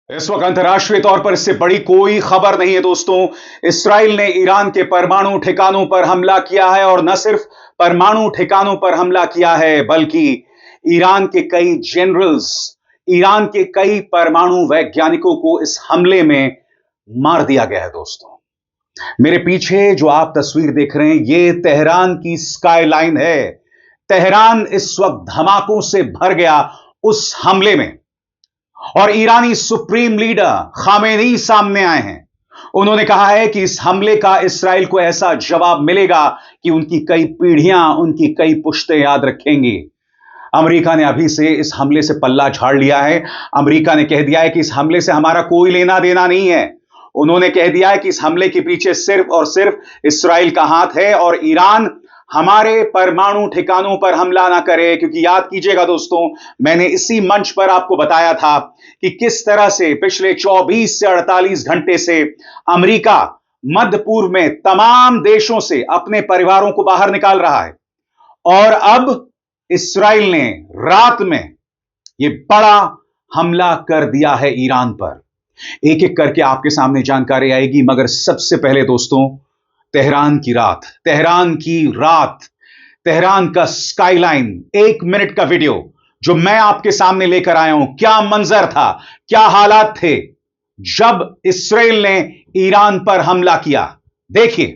इस वक्त अंतर्राष्ट्रीय तौर पर इससे बड़ी कोई खबर नहीं है दोस्तों। इसराइल ने ईरान के परमाणु ठिकानों पर हमला किया है और न सिर्फ परमाणु ठिकानों पर हमला किया है बल्कि ईरान के कई जनरल्स, ईरान के कई परमाणु वैज्ञानिकों को इस हमले में मार दिया गया है दोस्तों। मेरे पीछे जो आप तस्वीर देख रहे हैं ये तेहरान की स्काईलाइन है। तेहरान इस वक्त धमाकों से भर गया उस हमले में और ईरानी सुप्रीम लीडर खामेनी सामने आए हैं। उन्होंने कहा है कि इस हमले का इसराइल को ऐसा जवाब मिलेगा कि उनकी कई पीढ़ियां, उनकी कई पुश्तें याद रखेंगी। अमेरिका ने अभी से इस हमले से पल्ला झाड़ लिया है। अमेरिका ने कह दिया है कि इस हमले से हमारा कोई लेना देना नहीं है। उन्होंने कह दिया है कि इस हमले के पीछे सिर्फ और सिर्फ इसराइल का हाथ है और ईरान हमारे परमाणु ठिकानों पर हमला ना करे, क्योंकि याद कीजिएगा दोस्तों, मैंने इसी मंच पर आपको बताया था कि किस तरह से पिछले 24 से 48 घंटे से अमेरिका मध्य पूर्व में तमाम देशों से अपने परिवारों को बाहर निकाल रहा है और अब इसराइल ने रात में यह बड़ा हमला कर दिया है ईरान पर। एक एक करके आपके सामने जानकारी आएगी, मगर सबसे पहले दोस्तों तेहरान की रात, तेहरान का स्काईलाइन, 1 मिनट का वीडियो जो मैं आपके सामने लेकर आया हूं। क्या मंजर था, क्या हालात थे जब इसराइल ने ईरान पर हमला किया, देखिए।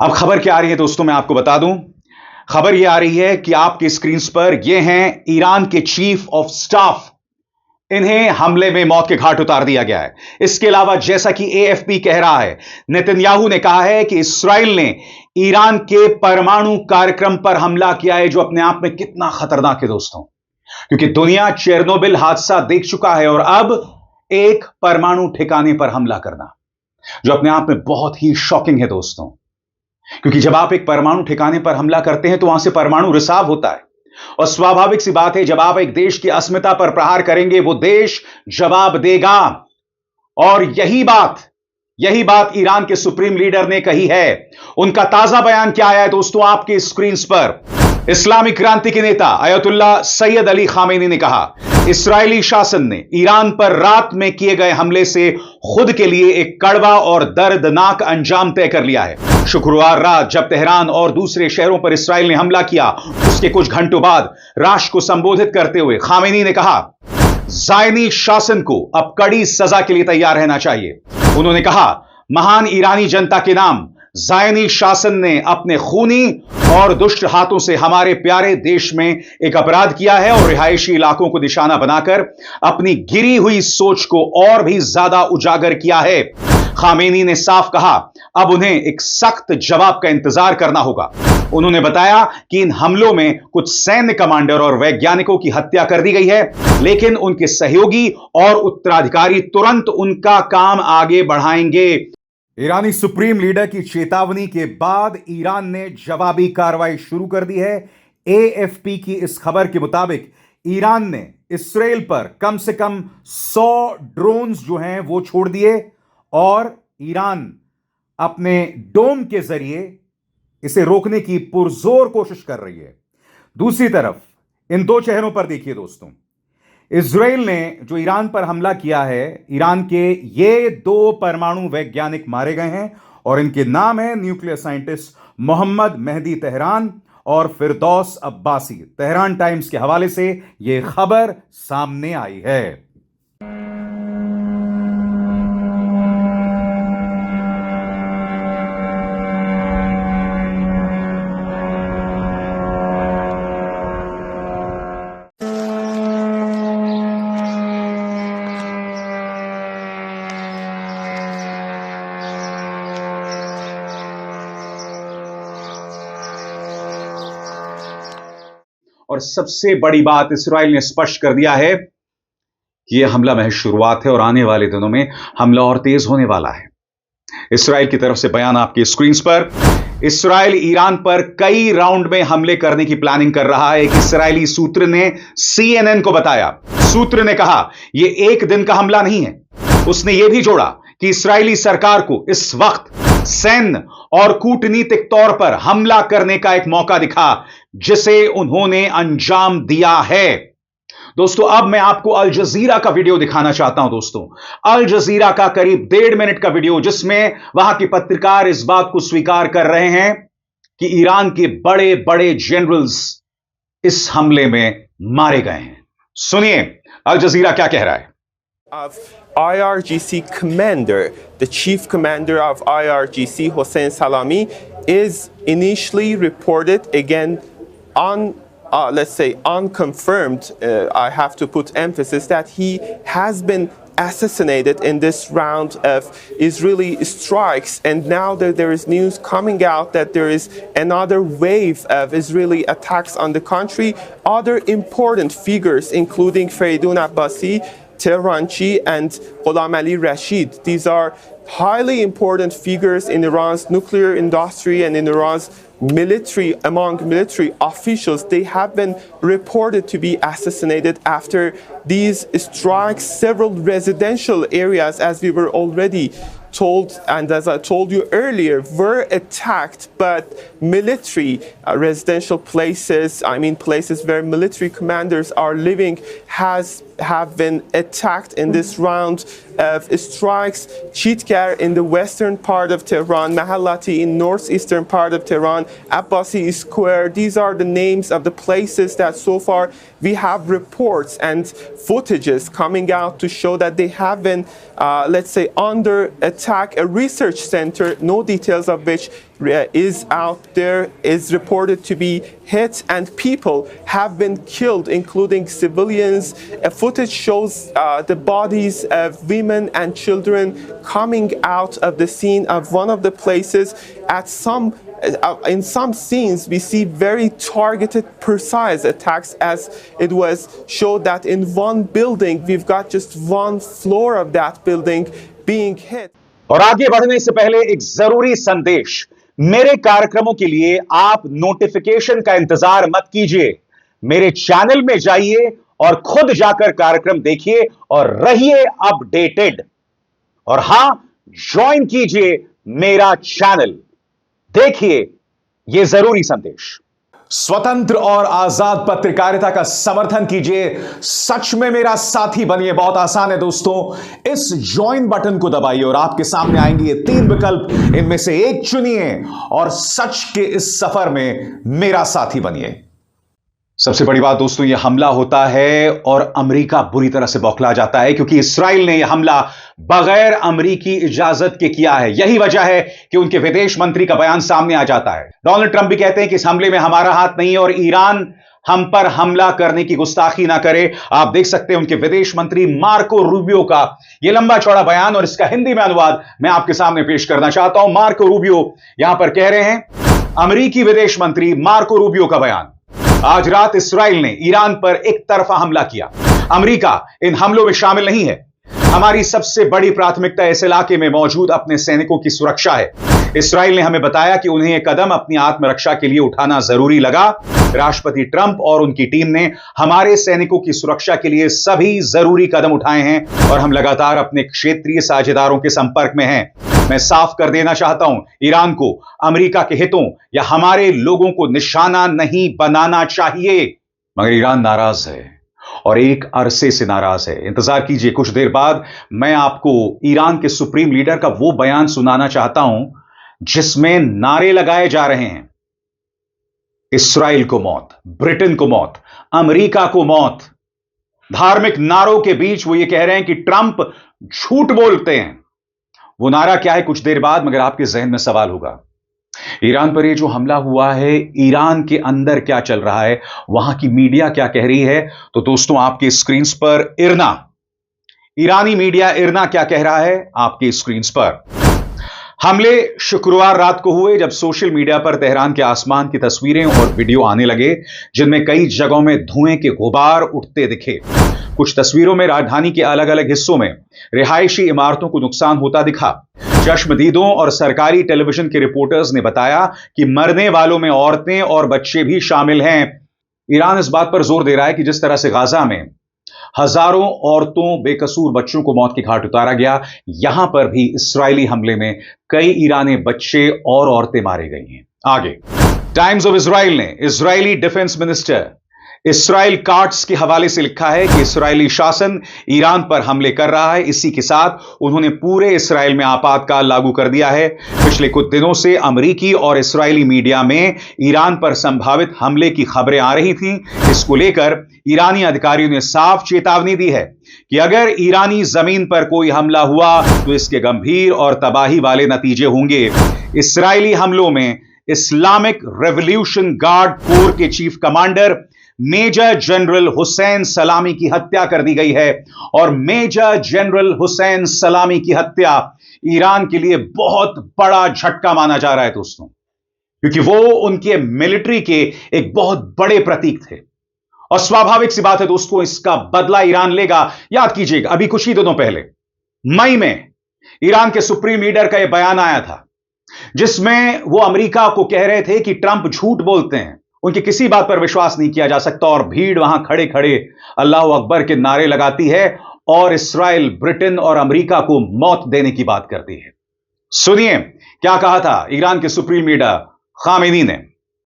अब खबर क्या आ रही है दोस्तों, मैं आपको बता दूं। खबर यह आ रही है कि आपकी स्क्रीन पर यह हैं ईरान के चीफ ऑफ स्टाफ। इन्हें हमले में मौत के घाट उतार दिया गया है। इसके अलावा जैसा कि एएफपी कह रहा है, नेतन्याहू ने कहा है कि इसराइल ने ईरान के परमाणु कार्यक्रम पर हमला किया है, जो अपने आप में कितना खतरनाक है दोस्तों, क्योंकि दुनिया चेरनोबिल हादसा देख चुका है और अब एक परमाणु ठिकाने पर हमला करना, जो अपने आप में बहुत ही शॉकिंग है दोस्तों। क्योंकि जब आप एक परमाणु ठिकाने पर हमला करते हैं तो वहां से परमाणु रिसाव होता है और स्वाभाविक सी बात है, जब आप एक देश की अस्मिता पर प्रहार करेंगे वो देश जवाब देगा। और यही बात ईरान के सुप्रीम लीडर ने कही है। उनका ताजा बयान क्या आया है दोस्तों आपके स्क्रीन पर। इस्लामिक क्रांति के नेता अयतुल्लाह सैयद अली खामेनी ने कहा, इस्राएली शासन ने ईरान पर रात में किए गए हमले से खुद के लिए एक कड़वा और दर्दनाक अंजाम तय कर लिया है। शुक्रवार रात जब तेहरान और दूसरे शहरों पर इस्राएल ने हमला किया, उसके कुछ घंटों बाद राष्ट्र को संबोधित करते हुए खामेनी ने कहा, ज़ायनी शासन को अब कड़ी सजा के लिए तैयार रहना चाहिए। उन्होंने कहा, महान ईरानी जनता के नाम ज़ायनी शासन ने अपने खूनी और दुष्ट हाथों से हमारे प्यारे देश में एक अपराध किया है और रिहायशी इलाकों को निशाना बनाकर अपनी गिरी हुई सोच को और भी ज्यादा उजागर किया है। खामेनी ने साफ कहा, अब उन्हें एक सख्त जवाब का इंतजार करना होगा। उन्होंने बताया कि इन हमलों में कुछ सैन्य कमांडर और वैज्ञानिकों की हत्या कर दी गई है, लेकिन उनके सहयोगी और उत्तराधिकारी तुरंत उनका काम आगे बढ़ाएंगे। ईरानी सुप्रीम लीडर की चेतावनी के बाद ईरान ने जवाबी कार्रवाई शुरू कर दी है। एएफपी की इस खबर के मुताबिक ईरान ने इसराइल पर कम से कम 100 ड्रोन्स जो हैं वो छोड़ दिए और ईरान अपने डोम के जरिए इसे रोकने की पुरजोर कोशिश कर रही है। दूसरी तरफ इन दो चेहरों पर देखिए दोस्तों, इजराइल ने जो ईरान पर हमला किया है, ईरान के ये 2 परमाणु वैज्ञानिक मारे गए हैं और इनके नाम है nuclear scientist Mohammad Mehdi Tehran और फिरदौस अब्बासी। तेहरान टाइम्स के हवाले से यह खबर सामने आई है। और सबसे बड़ी बात, इसराइल ने स्पष्ट कर दिया है कि यह हमला महज शुरुआत है और आने वाले दिनों में हमला और तेज होने वाला है। इसराइल की तरफ से बयान आपकी स्क्रीन पर। इसराइल ईरान पर कई राउंड में हमले करने की प्लानिंग कर रहा है। एक इसराइली सूत्र ने CNN को बताया। सूत्र ने कहा यह एक दिन का हमला नहीं है। उसने यह भी जोड़ा कि इसराइली सरकार को इस वक्त सैन्य और कूटनीतिक तौर पर हमला करने का एक मौका दिखा जिसे उन्होंने अंजाम दिया है। दोस्तों, अब मैं आपको अल जजीरा का वीडियो दिखाना चाहता हूं। दोस्तों, अल जजीरा का करीब 1.5 मिनट का वीडियो, जिसमें वहां के पत्रकार इस बात को स्वीकार कर रहे हैं कि ईरान के बड़े बड़े जनरल्स इस हमले में मारे गए हैं। सुनिए अल जजीरा क्या कह रहा है। Of IRGC commander, the chief commander of IRGC, Hossein Salami, is initially reported again let's say unconfirmed, I have to put emphasis that he has been assassinated in this round of Israeli strikes, and now there is news coming out that there is another wave of Israeli attacks on the country. Other important figures including Faridoon Abbasi, Tehranchi and Gholam Ali Rashid. These are highly important figures in Iran's nuclear industry and in Iran's military, among military officials. They have been reported to be assassinated after these strikes. Several residential areas, as we were already told, and as I told you earlier, were attacked, but military residential places, I mean places where military commanders are living, have been attacked in this round of strikes. Chitkar in the western part of Tehran, Mahallati in northeastern part of Tehran, Abbasi Square. These are the names of the places that so far we have reports and footages coming out to show that they have been, let's say, under attack. A research center, no details of which is out there, is reported to be hit, and people have been killed, including civilians. A footage shows the bodies of women and children coming out of the scene of one of the places. In some scenes, we see very targeted, precise attacks, as it was showed that in one building, we've got just one floor of that building being hit. और आगे बढ़ने से पहले एक जरूरी संदेश। मेरे कार्यक्रमों के लिए आप नोटिफिकेशन का इंतजार मत कीजिए। मेरे चैनल में जाइए और खुद जाकर कार्यक्रम देखिए और रहिए अपडेटेड। और हां, ज्वाइन कीजिए मेरा चैनल। देखिए यह जरूरी संदेश। स्वतंत्र और आजाद पत्रकारिता का समर्थन कीजिए। सच में मेरा साथी बनिए। बहुत आसान है दोस्तों। इस ज्वाइन बटन को दबाइए और आपके सामने आएंगे ये 3 विकल्प। इनमें से एक चुनिए और सच के इस सफर में मेरा साथी बनिए। सबसे बड़ी बात दोस्तों, यह हमला होता है और अमेरिका बुरी तरह से बौखला जाता है, क्योंकि इसराइल ने यह हमला बगैर अमेरिकी इजाजत के किया है। यही वजह है कि उनके विदेश मंत्री का बयान सामने आ जाता है। डोनाल्ड ट्रंप भी कहते हैं कि इस हमले में हमारा हाथ नहीं है और ईरान हम पर हमला करने की गुस्ताखी ना करे। आप देख सकते हैं उनके विदेश मंत्री मार्को रूबियो का यह लंबा चौड़ा बयान, और इसका हिंदी में अनुवाद मैं आपके सामने पेश करना चाहता हूं। मार्को रूबियो यहां पर कह रहे हैं, अमेरिकी विदेश मंत्री मार्को रूबियो का बयान। आज रात इसराइल ने ईरान पर एक तरफा हमला किया। अमेरिका इन हमलों में शामिल नहीं है। हमारी सबसे बड़ी प्राथमिकता इस इलाके में मौजूद अपने सैनिकों की सुरक्षा है। इसराइल ने हमें बताया कि उन्हें यह कदम अपनी आत्मरक्षा के लिए उठाना जरूरी लगा। राष्ट्रपति ट्रंप और उनकी टीम ने हमारे सैनिकों की सुरक्षा के लिए सभी जरूरी कदम उठाए हैं और हम लगातार अपने क्षेत्रीय साझेदारों के संपर्क में हैं। मैं साफ कर देना चाहता हूं, ईरान को अमेरिका के हितों या हमारे लोगों को निशाना नहीं बनाना चाहिए। मगर ईरान नाराज है और एक अरसे से नाराज है। इंतजार कीजिए, कुछ देर बाद मैं आपको ईरान के सुप्रीम लीडर का वो बयान सुनाना चाहता हूं जिसमें नारे लगाए जा रहे हैं, इसराइल को मौत, ब्रिटेन को मौत, अमेरिका को मौत। धार्मिक नारों के बीच वो ये कह रहे हैं कि ट्रंप झूठ बोलते हैं। वो नारा क्या है कुछ देर बाद, मगर आपके जहन में सवाल होगा, ईरान पर ये जो हमला हुआ है, ईरान के अंदर क्या चल रहा है, वहां की मीडिया क्या कह रही है। तो दोस्तों, आपके स्क्रीन पर इरना, ईरानी मीडिया इरना क्या कह रहा है आपके स्क्रीन पर। हमले शुक्रवार रात को हुए जब सोशल मीडिया पर तेहरान के आसमान की तस्वीरें और वीडियो आने लगे, जिनमें कई जगहों में धुएं के गुबार उठते दिखे। कुछ तस्वीरों में राजधानी के अलग अलग हिस्सों में रिहायशी इमारतों को नुकसान होता दिखा। चश्मदीदों और सरकारी टेलीविजन के रिपोर्टर्स ने बताया कि मरने वालों में औरतें और बच्चे भी शामिल हैं। ईरान इस बात पर जोर दे रहा है कि जिस तरह से गाजा में हजारों औरतों, बेकसूर बच्चों को मौत की घाट उतारा गया, यहां पर भी इस्राएली हमले में कई ईरानी बच्चे और औरतें मारे गई हैं। आगे टाइम्स ऑफ इजराइल ने Israeli defence minister Israel cuts के हवाले से लिखा है कि इस्राएली शासन ईरान पर हमले कर रहा है। इसी के साथ उन्होंने पूरे इसराइल में आपातकाल लागू कर दिया है। पिछले कुछ दिनों से अमेरिकी और इस्राएली मीडिया में ईरान पर संभावित हमले की खबरें आ रही थीं। इसको लेकर ईरानी अधिकारियों ने साफ चेतावनी दी है कि अगर ईरानी जमीन पर कोई हमला हुआ तो इसके गंभीर और तबाही वाले नतीजे होंगे। इस्राएली हमलों में इस्लामिक रेवोल्यूशन गार्ड कोर के chief commander major general Hussein Salami की हत्या कर दी गई है और मेजर जनरल हुसैन सलामी की हत्या ईरान के लिए बहुत बड़ा झटका माना जा रहा है दोस्तों, क्योंकि वो उनके मिलिट्री के एक बहुत बड़े प्रतीक थे और स्वाभाविक सी बात है दोस्तों, इसका बदला ईरान लेगा। याद कीजिएगा, अभी कुछ ही दिनों पहले मई में ईरान के सुप्रीम लीडर का यह बयान आया था जिसमें वो अमेरिका को कह रहे थे कि ट्रंप झूठ बोलते हैं, उनकी किसी बात पर विश्वास नहीं किया जा सकता और भीड़ वहां खड़े खड़े अल्लाह अकबर के नारे लगाती है और इस्राएल, ब्रिटेन और अमेरिका को मौत देने की बात करती है। सुनिए क्या कहा था ईरान के सुप्रीम लीडर खामेनी ने।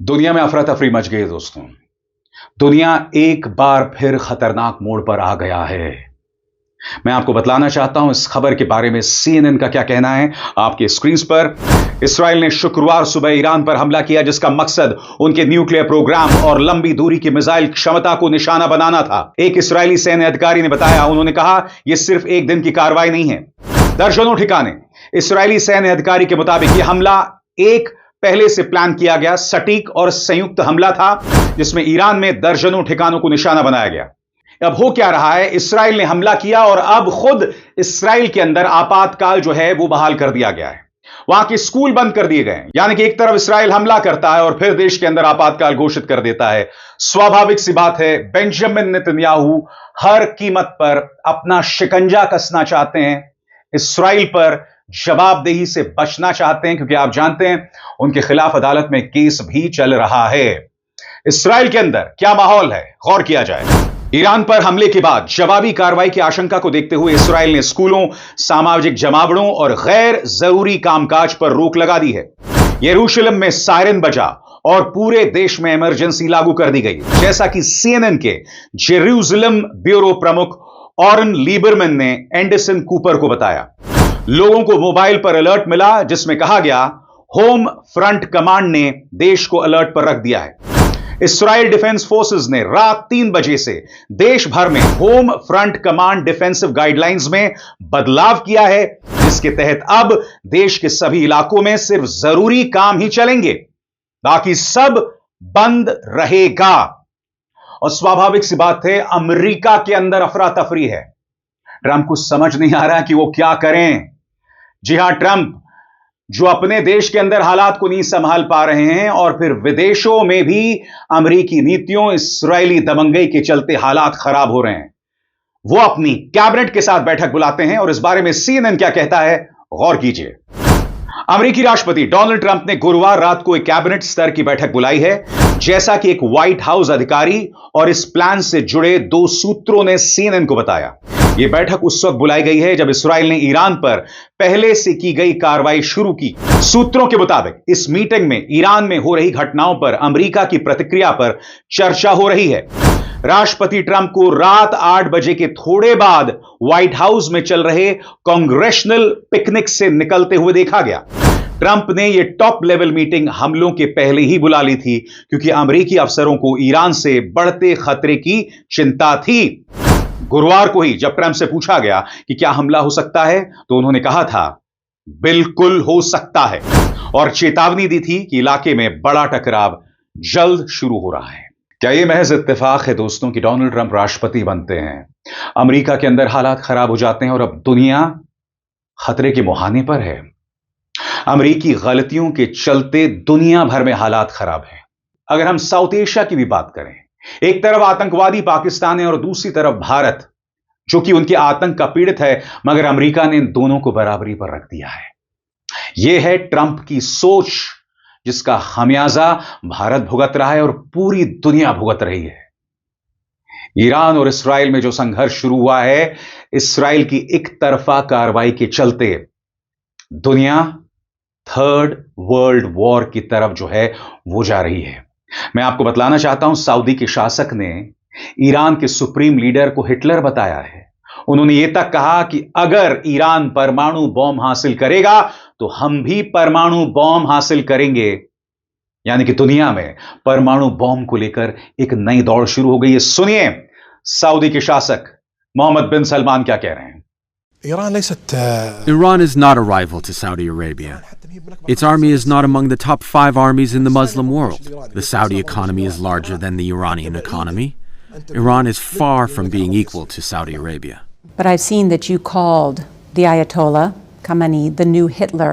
दुनिया में अफरा तफरी मच गई दोस्तों। दुनिया एक बार फिर खतरनाक मोड़ पर आ गया है। मैं आपको बतलाना चाहता हूं इस खबर के बारे में CNN का क्या कहना है। आपके स्क्रीन पर इस्राएल ने शुक्रवार सुबह ईरान पर हमला किया जिसका मकसद उनके न्यूक्लियर प्रोग्राम और लंबी दूरी की मिसाइल क्षमता को निशाना बनाना था। एक इस्राएली सैन्य अधिकारी ने बताया, उन्होंने कहा यह सिर्फ एक दिन की कार्रवाई नहीं है, दर्जनों ठिकाने। इस्राएली सैन्य अधिकारी के मुताबिक यह हमला एक पहले से प्लान किया गया सटीक और संयुक्त हमला था जिसमें ईरान में दर्जनों ठिकानों को निशाना बनाया गया। अब हो क्या रहा है, इस्राएल ने हमला किया और अब खुद इस्राएल के अंदर आपातकाल जो है वो बहाल कर दिया गया है। वहां के स्कूल बंद कर दिए गए। यानी कि एक तरफ इस्राएल हमला करता है और फिर देश के अंदर आपातकाल घोषित कर देता है। स्वाभाविक सी बात है, बेंजामिन नेतन्याहू हर कीमत पर अपना शिकंजा कसना चाहते हैं, इस्राएल पर जवाबदेही से बचना चाहते हैं, क्योंकि आप जानते हैं उनके खिलाफ अदालत में केस भी चल रहा है। इस्राएल के अंदर क्या माहौल है, गौर किया जाए। ईरान पर हमले के बाद जवाबी कार्रवाई की आशंका को देखते हुए इस्राएल ने स्कूलों, सामाजिक जमावड़ों और गैर जरूरी कामकाज पर रोक लगा दी है। यरूशलेम में सायरन बजा और पूरे देश में इमरजेंसी लागू कर दी गई, जैसा कि CNN के जेरूसलम ब्यूरो प्रमुख ऑरन लीबरमैन ने एंडरसन कूपर को बताया। लोगों को मोबाइल पर अलर्ट मिला जिसमें कहा गया होम फ्रंट कमांड ने देश को अलर्ट पर रख दिया है। इस्राएल डिफेंस फोर्सेस ने रात 3 बजे से देश भर में home front command defensive guidelines में बदलाव किया है, जिसके तहत अब देश के सभी इलाकों में सिर्फ जरूरी काम ही चलेंगे, बाकी सब बंद रहेगा। और स्वाभाविक सी बात है, अमेरिका के अंदर अफरा तफरी है। ट्रंप को समझ नहीं आ रहा कि वो क्या करें। जी हां, ट्रंप जो अपने देश के अंदर हालात को नहीं संभाल पा रहे हैं और फिर विदेशों में भी अमेरिकी नीतियों, इस्राएली दबंगई के चलते हालात खराब हो रहे हैं। वो अपनी कैबिनेट के साथ बैठक बुलाते हैं और इस बारे में CNN क्या कहता है, गौर कीजिए। अमेरिकी राष्ट्रपति डोनाल्ड ट्रंप ने गुरुवार रात को एक कैबिनेट स्तर की बैठक बुलाई है, जैसा कि एक व्हाइट हाउस अधिकारी और इस प्लान से जुड़े 2 सूत्रों ने सीएनएन को बताया। यह बैठक उस वक्त बुलाई गई है जब इसराइल ने ईरान पर पहले से की गई कार्रवाई शुरू की। सूत्रों के मुताबिक इस मीटिंग में ईरान में हो रही घटनाओं पर अमेरिका की प्रतिक्रिया पर चर्चा हो रही है। राष्ट्रपति ट्रंप को रात 8 बजे के थोड़े बाद व्हाइट हाउस में चल रहे कांग्रेशनल पिकनिक से निकलते हुए देखा गया। ट्रंप ने यह टॉप लेवल मीटिंग हमलों के पहले ही बुला ली थी, क्योंकि अमेरिकी अफसरों को ईरान से बढ़ते खतरे की चिंता थी। गुरुवार को ही जब ट्रंप से पूछा गया कि क्या हमला हो सकता है, तो उन्होंने कहा था बिल्कुल हो सकता है, और चेतावनी दी थी कि इलाके में बड़ा टकराव जल्द शुरू हो रहा है। क्या यह महज इत्तेफाक है दोस्तों कि डोनाल्ड ट्रंप राष्ट्रपति बनते हैं, अमेरिका के अंदर हालात खराब हो जाते हैं और अब दुनिया खतरे के मुहाने पर है। अमेरिकी गलतियों के चलते दुनिया भर में हालात खराब हैं। अगर हम साउथ एशिया की भी बात करें, एक तरफ आतंकवादी पाकिस्तान है और दूसरी तरफ भारत, जो कि उनके आतंक का पीड़ित है, मगर अमेरिका ने इन दोनों को बराबरी पर रख दिया है। यह है ट्रंप की सोच, जिसका खमियाजा भारत भुगत रहा है और पूरी दुनिया भुगत रही है। ईरान और इसराइल में जो संघर्ष शुरू हुआ है, इसराइल की एक तरफा कार्रवाई के चलते दुनिया थर्ड वर्ल्ड वॉर की तरफ जो है वो जा रही है। मैं आपको बतलाना चाहता हूं, सऊदी के शासक ने ईरान के सुप्रीम लीडर को हिटलर बताया है। उन्होंने यह तक कहा कि अगर ईरान परमाणु बॉम्ब हासिल करेगा तो हम भी परमाणु बॉम्ब हासिल करेंगे। यानी कि दुनिया में परमाणु बॉम्ब को लेकर एक नई दौड़ शुरू हो गई है। सुनिए सऊदी के शासक मोहम्मद बिन सलमान क्या कह रहे हैं। Iran is not a rival to Saudi Arabia. Its army is not among the top 5 armies in the Muslim world. The Saudi economy is larger than the Iranian economy. Iran is far from being equal to Saudi Arabia. But I've seen that you called the Ayatollah Khamenei the new Hitler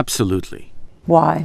Absolutely. Why?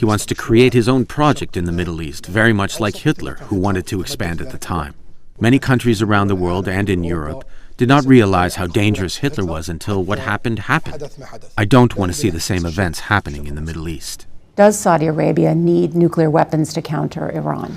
He wants to create his own project in the Middle East, very much like Hitler, who wanted to expand at the time. Many countries around the world and in Europe did not realize how dangerous Hitler was until what happened happened. I don't want to see the same events happening in the Middle East. Does Saudi Arabia need nuclear weapons to counter Iran?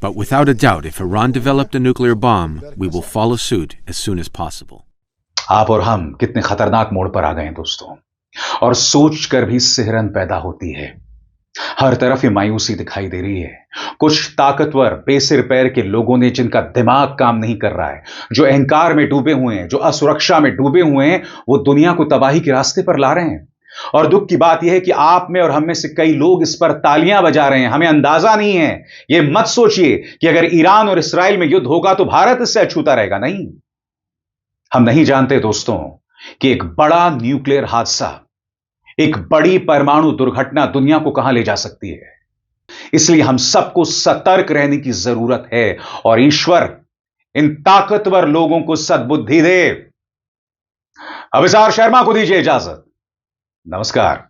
But without a doubt, if Iran developed a nuclear bomb, we will follow suit as soon as possible. आप और हम कितने खतरनाक मोड़ पर आ गए हैं दोस्तों, और सोचकर भी सिहरन पैदा होती है। हर तरफ ये मायूसी दिखाई दे रही है। कुछ ताकतवर बेसिर पैर के लोगों ने, जिनका दिमाग काम नहीं कर रहा है, जो अहंकार में डूबे हुए हैं, जो असुरक्षा में डूबे हुए हैं, वो दुनिया को तबाही के रास्ते पर ला रहे हैं। और दुख की बात यह है कि आप में और हम में से कई लोग इस पर तालियां बजा रहे हैं। हमें अंदाजा नहीं है। यह मत सोचिए कि अगर ईरान और इसराइल में युद्ध होगा तो भारत इससे अछूता रहेगा। नहीं, हम नहीं जानते दोस्तों कि एक बड़ा न्यूक्लियर हादसा, एक बड़ी परमाणु दुर्घटना दुनिया को कहां ले जा सकती है। इसलिए हम सबको सतर्क रहने की जरूरत है, और ईश्वर इन ताकतवर लोगों को सद्बुद्धि दे। अभिसार शर्मा को दीजिए इजाजत। नमस्कार।